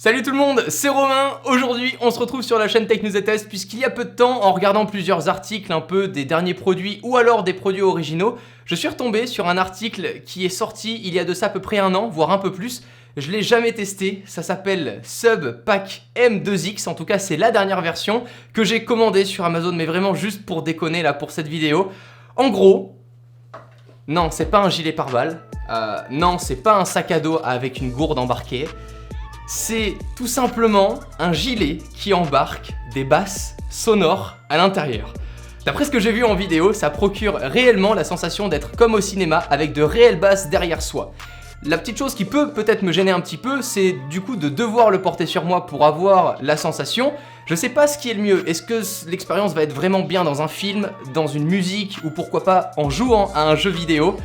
Salut tout le monde, c'est Romain. Aujourd'hui, on se retrouve sur la chaîne Tech News et Test puisqu'il y a peu de temps, en regardant plusieurs articles un peu des derniers produits ou alors des produits originaux, je suis retombé sur un article qui est sorti il y a de ça à peu près un an, voire un peu plus. Je l'ai jamais testé, ça s'appelle Sub Pack M2X, en tout cas c'est la dernière version que j'ai commandée sur Amazon, mais vraiment juste pour déconner là pour cette vidéo. En gros, non, c'est pas un gilet pare-balles, non, c'est pas un sac à dos avec une gourde embarquée. C'est tout simplement un gilet qui embarque des basses sonores à l'intérieur. D'après ce que j'ai vu en vidéo, ça procure réellement la sensation d'être comme au cinéma avec de réelles basses derrière soi. La petite chose qui peut peut-être me gêner un petit peu, c'est du coup de devoir le porter sur moi pour avoir la sensation. Je sais pas ce qui est le mieux, est-ce que l'expérience va être vraiment bien dans un film, dans une musique ou pourquoi pas en jouant à un jeu vidéo?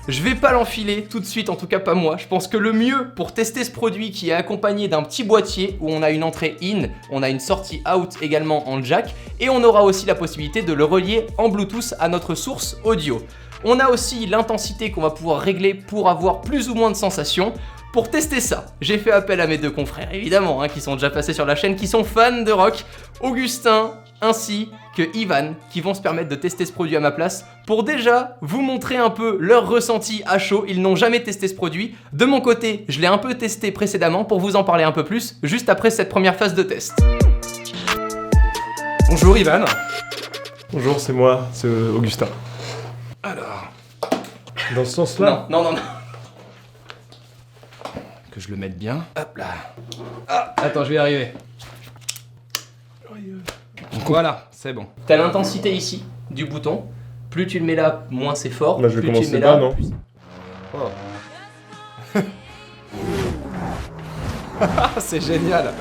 Je vais pas l'enfiler tout de suite, en tout cas pas moi. Je pense que le mieux pour tester ce produit qui est accompagné d'un petit boîtier où on a une entrée in, on a une sortie out également en jack et on aura aussi la possibilité de le relier en Bluetooth à notre source audio. On a aussi l'intensité qu'on va pouvoir régler pour avoir plus ou moins de sensations. Pour tester ça, j'ai fait appel à mes deux confrères évidemment, qui sont déjà passés sur la chaîne, qui sont fans de rock, Augustin ainsi que Ivan, qui vont se permettre de tester ce produit à ma place pour déjà vous montrer un peu leur ressenti à chaud. Ils n'ont jamais testé ce produit. De mon côté, je l'ai un peu testé précédemment pour vous en parler un peu plus, juste après cette première phase de test. Bonjour Ivan. Bonjour, c'est moi, c'est Augustin. Alors... Dans ce sens-là? Non. Que je le mette bien. Hop là. Ah, attends, je vais y arriver. Donc voilà, c'est bon. T'as l'intensité ici du bouton. Plus tu le mets là, moins c'est fort. Là, je vais plus commencer tu le mets bas, là, non? plus... Oh. C'est génial.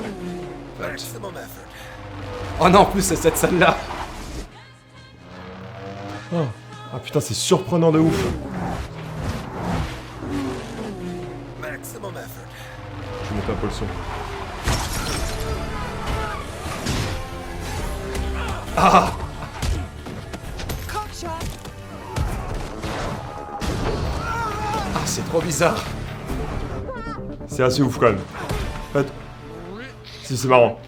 Oh non, en plus c'est cette salle-là. Oh. Ah putain, c'est surprenant de ouf. Je vais monter un peu le son. Ah, c'est trop bizarre. C'est assez ouf quand même. En fait, si c'est marrant.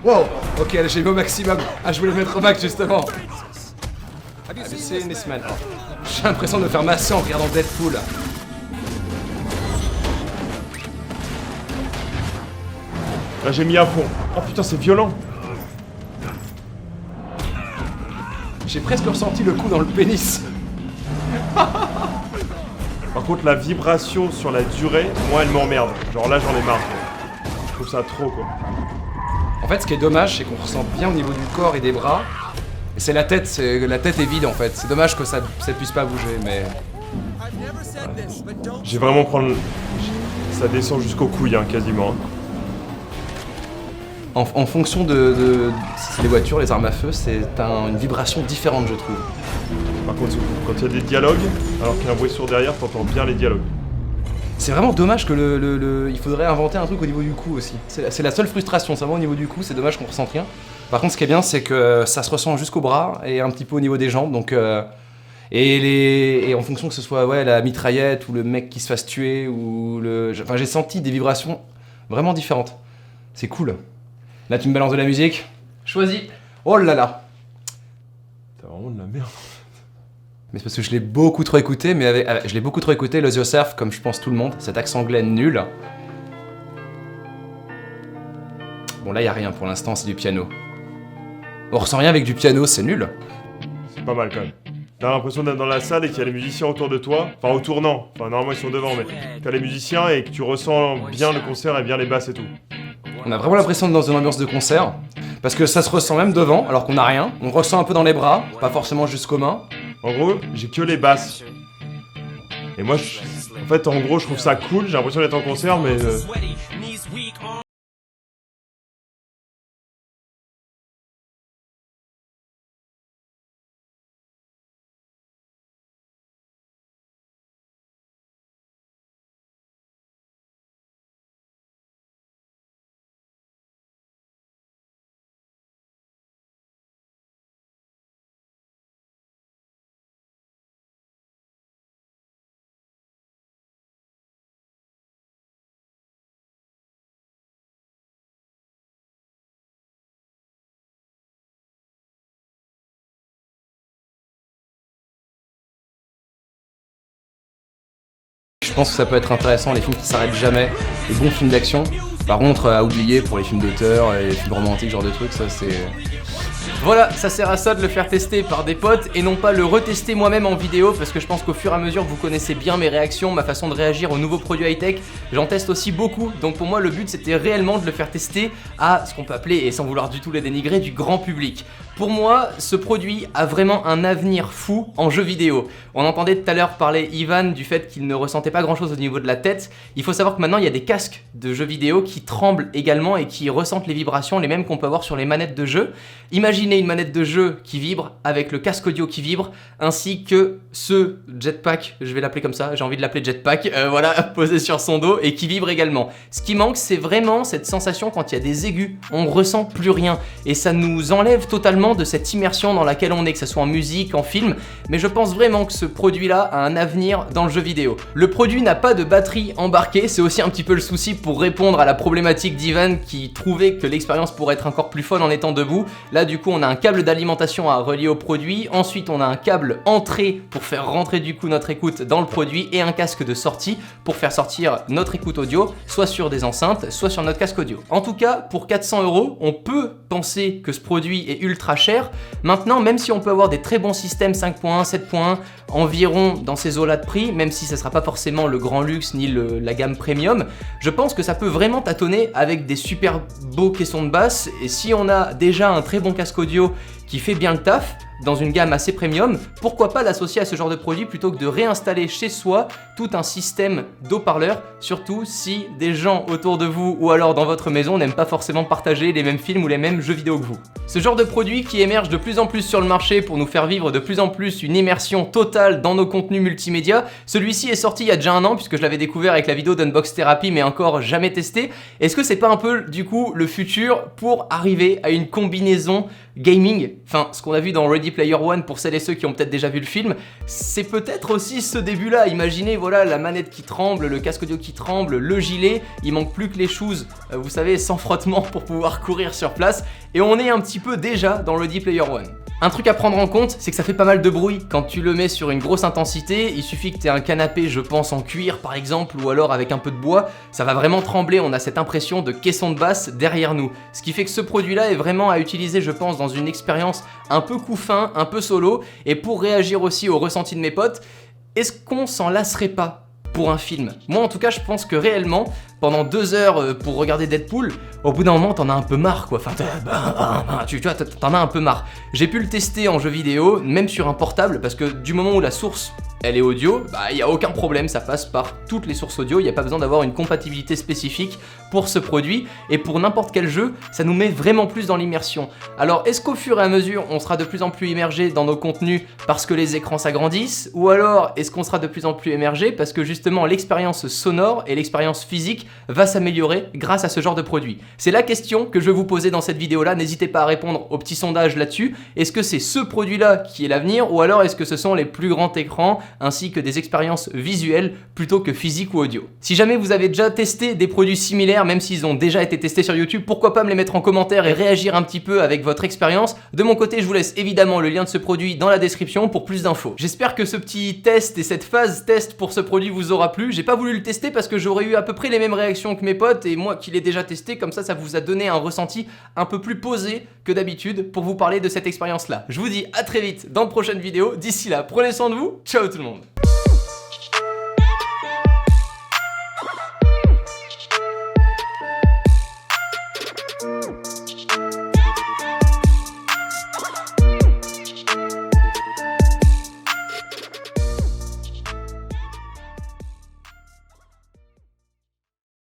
Wow, ok, là j'ai mis au maximum. Ah, je voulais mettre au max justement. C'est une semaine. J'ai l'impression de me faire masser en regardant Deadpool. Là, j'ai mis à fond. Oh putain, c'est violent. J'ai presque ressenti le coup dans le pénis. Par contre, la vibration sur la durée, moi, elle m'emmerde. Genre là, j'en ai marre. Quoi. Je trouve ça trop, quoi. En fait, ce qui est dommage, c'est qu'on ressent bien au niveau du corps et des bras. Et c'est la tête est vide en fait. C'est dommage que ça puisse pas bouger, mais... J'ai vraiment prendre... Ça descend jusqu'aux couilles, quasiment. En fonction de les voitures, les armes à feu, c'est une vibration différente, je trouve. Par contre, quand il y a des dialogues, alors qu'il y a un bruit sourd derrière, t'entends bien les dialogues. C'est vraiment dommage que il faudrait inventer un truc au niveau du cou aussi. C'est la seule frustration, c'est vraiment au niveau du cou, c'est dommage qu'on ressente rien. Par contre, ce qui est bien, c'est que ça se ressent jusqu'au bras et un petit peu au niveau des jambes, donc... Et en fonction que ce soit la mitraillette ou le mec qui se fasse tuer ou le... Enfin, j'ai senti des vibrations vraiment différentes. C'est cool. Là, tu me balances de la musique. Choisis. Oh là là. T'as vraiment de la merde. Mais c'est parce que je l'ai beaucoup trop écouté, je l'ai beaucoup trop écouté, Lose Yourself, comme je pense tout le monde. Cet accent anglais nul. Bon, là, y a rien pour l'instant, c'est du piano. On ressent rien avec du piano, c'est nul. C'est pas mal quand même. T'as l'impression d'être dans la salle et qu'il y a les musiciens autour de toi. Enfin, autour non. Enfin, normalement, ils sont devant, mais t'as les musiciens et que tu ressens bien le concert et bien les basses et tout. On a vraiment l'impression d'être dans une ambiance de concert. Parce que ça se ressent même devant, alors qu'on n'a rien. On ressent un peu dans les bras, pas forcément jusqu'aux mains. En gros, j'ai que les basses. Et moi, en fait, en gros, je trouve ça cool. J'ai l'impression d'être en concert, mais... Je pense que ça peut être intéressant, les films qui s'arrêtent jamais, les bons films d'action. Par contre, à oublier pour les films d'auteur et les films romantiques, genre de trucs, ça c'est... Voilà, ça sert à ça de le faire tester par des potes et non pas le retester moi-même en vidéo parce que je pense qu'au fur et à mesure que vous connaissez bien mes réactions, ma façon de réagir aux nouveaux produits high-tech, j'en teste aussi beaucoup. Donc pour moi le but c'était réellement de le faire tester à ce qu'on peut appeler, et sans vouloir du tout les dénigrer, du grand public. Pour moi, ce produit a vraiment un avenir fou en jeu vidéo. On entendait tout à l'heure parler Ivan du fait qu'il ne ressentait pas grand chose au niveau de la tête. Il faut savoir que maintenant il y a des casques de jeux vidéo qui tremblent également et qui ressentent les vibrations, les mêmes qu'on peut avoir sur les manettes de jeu. Imaginez une manette de jeu qui vibre avec le casque audio qui vibre, ainsi que ce jetpack, je vais l'appeler comme ça, j'ai envie de l'appeler jetpack, voilà, posé sur son dos et qui vibre également. Ce qui manque, c'est vraiment cette sensation quand il y a des aigus, on ressent plus rien et ça nous enlève totalement de cette immersion dans laquelle on est, que ce soit en musique, en film, mais je pense vraiment que ce produit-là a un avenir dans le jeu vidéo. Le produit n'a pas de batterie embarquée, c'est aussi un petit peu le souci pour répondre à la problématique d'Ivan qui trouvait que l'expérience pourrait être encore plus fun en étant debout. Là du coup on a un câble d'alimentation à relier au produit, ensuite on a un câble entrée pour faire rentrer du coup notre écoute dans le produit et un casque de sortie pour faire sortir notre écoute audio, soit sur des enceintes, soit sur notre casque audio. En tout cas, pour 400 €, on peut penser que ce produit est ultra cher. Maintenant, même si on peut avoir des très bons systèmes 5.1, 7.1 environ dans ces eaux-là de prix, même si ça sera pas forcément le grand luxe ni la gamme premium, je pense que ça peut vraiment tâtonner avec des super beaux caissons de basse et si on a déjà un très bon casque audio qui fait bien le taf, dans une gamme assez premium, pourquoi pas l'associer à ce genre de produit plutôt que de réinstaller chez soi tout un système d'haut-parleurs, surtout si des gens autour de vous ou alors dans votre maison n'aiment pas forcément partager les mêmes films ou les mêmes jeux vidéo que vous. Ce genre de produit qui émerge de plus en plus sur le marché pour nous faire vivre de plus en plus une immersion totale dans nos contenus multimédia, celui-ci est sorti il y a déjà un an puisque je l'avais découvert avec la vidéo d'Unbox Therapy mais encore jamais testé. Est-ce que c'est pas un peu du coup le futur pour arriver à une combinaison gaming, enfin ce qu'on a vu dans Ready Player One pour celles et ceux qui ont peut-être déjà vu le film, c'est peut-être aussi ce début-là. Imaginez voilà la manette qui tremble, le casque audio qui tremble, le gilet, il manque plus que les shoes, vous savez, sans frottement pour pouvoir courir sur place et on est un petit peu déjà dans Ready Player One. Un truc à prendre en compte, c'est que ça fait pas mal de bruit quand tu le mets sur une grosse intensité. Il suffit que tu aies un canapé, je pense, en cuir par exemple, ou alors avec un peu de bois, ça va vraiment trembler. On a cette impression de caisson de basse derrière nous. Ce qui fait que ce produit-là est vraiment à utiliser, je pense, dans une expérience un peu coup fin, un peu solo. Et pour réagir aussi au ressenti de mes potes, est-ce qu'on s'en lasserait pas pour un film? Moi en tout cas je pense que réellement pendant 2 heures pour regarder Deadpool, au bout d'un moment t'en as un peu marre quoi, enfin tu vois t'en as un peu marre. J'ai pu le tester en jeu vidéo, même sur un portable, parce que du moment où la source elle est audio, bah il n'y a aucun problème, ça passe par toutes les sources audio, il n'y a pas besoin d'avoir une compatibilité spécifique pour ce produit, et pour n'importe quel jeu, ça nous met vraiment plus dans l'immersion. Alors est-ce qu'au fur et à mesure, on sera de plus en plus immergé dans nos contenus parce que les écrans s'agrandissent, ou alors est-ce qu'on sera de plus en plus immergé parce que justement l'expérience sonore et l'expérience physique va s'améliorer grâce à ce genre de produit? C'est la question que je vais vous poser dans cette vidéo-là, n'hésitez pas à répondre au petit sondage là-dessus. Est-ce que c'est ce produit-là qui est l'avenir, ou alors est-ce que ce sont les plus grands écrans ainsi que des expériences visuelles plutôt que physiques ou audio? Si jamais vous avez déjà testé des produits similaires, même s'ils ont déjà été testés sur YouTube, pourquoi pas me les mettre en commentaire et réagir un petit peu avec votre expérience. De mon côté, je vous laisse évidemment le lien de ce produit dans la description pour plus d'infos. J'espère que ce petit test et cette phase test pour ce produit vous aura plu. J'ai pas voulu le tester parce que j'aurais eu à peu près les mêmes réactions que mes potes, et moi qui l'ai déjà testé, comme ça vous a donné un ressenti un peu plus posé que d'habitude pour vous parler de cette expérience là. Je vous dis à très vite dans de prochaines vidéos. D'ici là, prenez soin de vous. Ciao tout le monde.